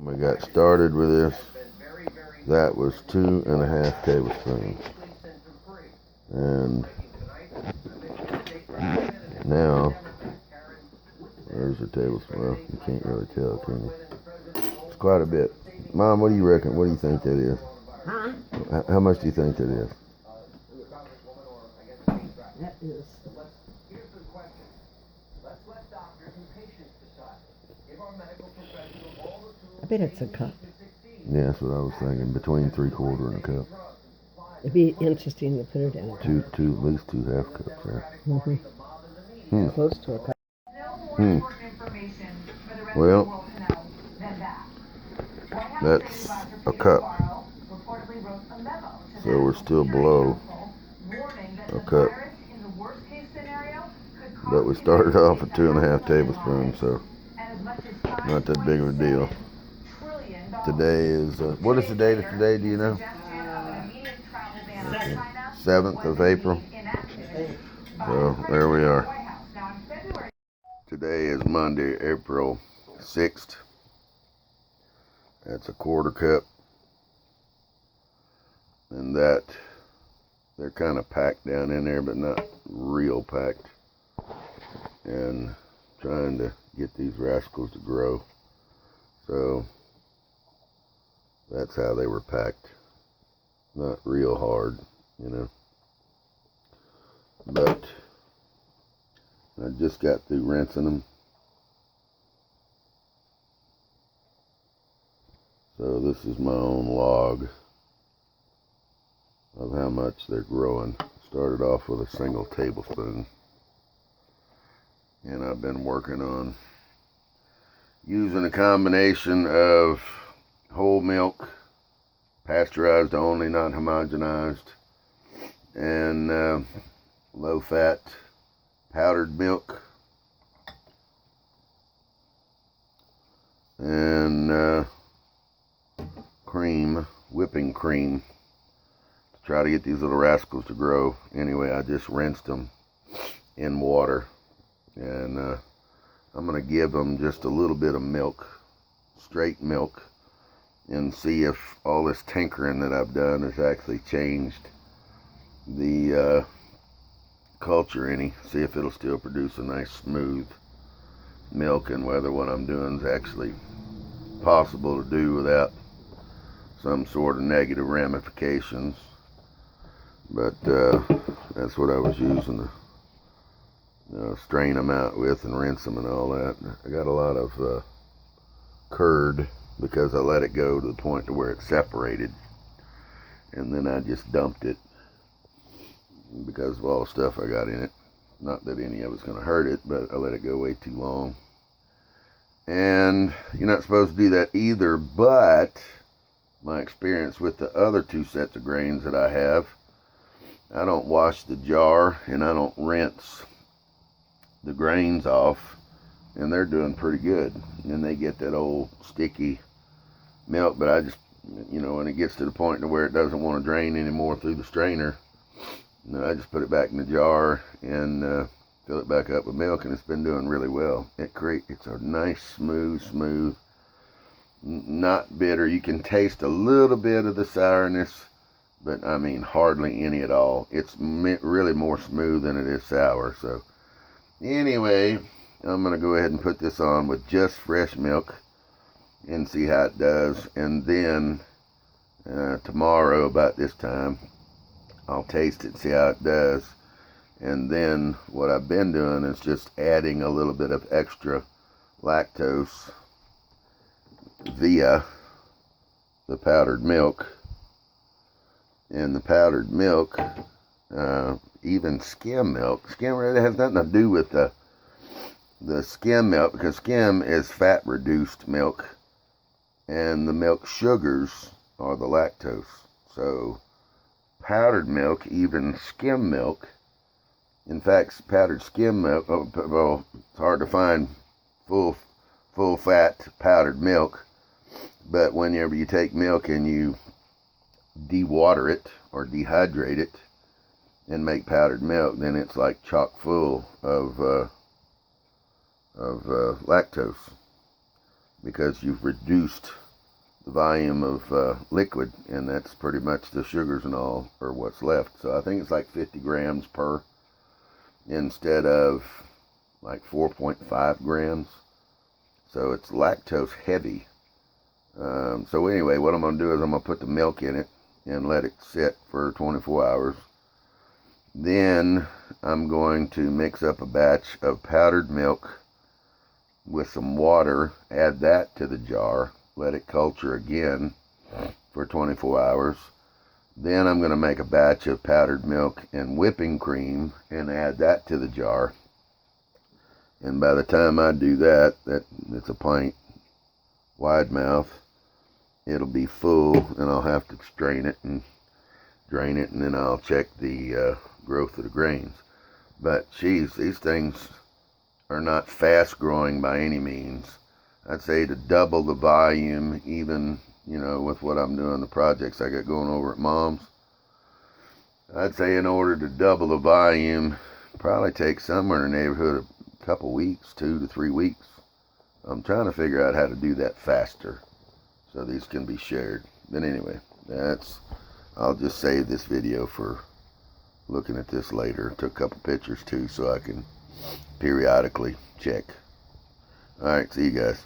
We got started with this. That was 2.5 tablespoons. And now, there's a tablespoon. Well, you can't really tell, can you? It's quite a bit. Mom, what do you reckon? What do you think that is? Huh? How much do you think that is? That is. I bet it's a cup. Yeah, that's what I was thinking. Between 3/4 and a cup. It'd be interesting to put it in a cup. At least 2 half cups there. Mm-hmm. Close to a cup. Well, that's a cup. So we're still below a cup. But we started off at 2.5 tablespoons, so not that big of a deal. Today is, what is the date of today, do you know? 7th of April. So there we are. Today is Monday, April 6th. That's a 1/4 cup. And that, they're kind of packed down in there, but not real packed. And trying to get these rascals to grow. So that's how they were packed. Not real hard, you know. But I just got through rinsing them. So this is my own log of how much they're growing. Started off with a single tablespoon. And I've been working on using a combination of whole milk, pasteurized only, not homogenized, and low-fat powdered milk, and cream, whipping cream, to try to get these little rascals to grow. Anyway, I just rinsed them in water, and I'm going to give them just a little bit of milk, straight milk, and see if all this tinkering that I've done has actually changed the culture any. See if it'll still produce a nice smooth milk, and whether what I'm doing is actually possible to do without some sort of negative ramifications. But that's what I was using to strain them out with and rinse them and all that. I got a lot of curd because I let it go to the point to where it separated, and then I just dumped it because of all the stuff I got in it. Not that any of it's going to hurt it, but I let it go way too long. And you're not supposed to do that either, but my experience with the other 2 sets of grains that I have, I don't wash the jar and I don't rinse the grains off, and they're doing pretty good. And they get that old sticky milk, but I just, when it gets to the point to where it doesn't want to drain anymore through the strainer, I just put it back in the jar and fill it back up with milk, and it's been doing really well. It's a nice, smooth, not bitter. You can taste a little bit of the sourness, but I mean hardly any at all. It's really more smooth than it is sour. So anyway, I'm going to go ahead and put this on with just fresh milk and see how it does. And then tomorrow about this time, I'll taste it, see how it does. And then what I've been doing is just adding a little bit of extra lactose via the powdered milk. And the powdered milk, even skim milk. Skim really has nothing to do with the skim milk, because skim is fat reduced milk, and the milk sugars are the lactose. So powdered milk, even skim milk, in fact, powdered skim milk, well, it's hard to find full fat powdered milk, but whenever you take milk and you dewater it or dehydrate it and make powdered milk, then it's like chock full of lactose, because you've reduced the volume of liquid, and that's pretty much the sugars and all, or what's left. So I think it's like 50 grams per, instead of like 4.5 grams. So it's lactose heavy. So anyway, what I'm going to do is I'm going to put the milk in it and let it sit for 24 hours. Then I'm going to mix up a batch of powdered milk with some water, add that to the jar, let it culture again for 24 hours. Then I'm going to make a batch of powdered milk and whipping cream and add that to the jar. And by the time I do that, it's a pint wide mouth, it'll be full, and I'll have to strain it and drain it, and then I'll check the growth of the grains. But geez, these things are not fast growing by any means. I'd say to double the volume, even, you know, with what I'm doing, the projects I got going over at Mom's, I'd say in order to double the volume, probably take somewhere in the neighborhood of a couple weeks, 2 to 3 weeks. I'm trying to figure out how to do that faster so these can be shared. But anyway, I'll just save this video for looking at this later. Took a couple pictures too so I can periodically check. Alright, see you guys.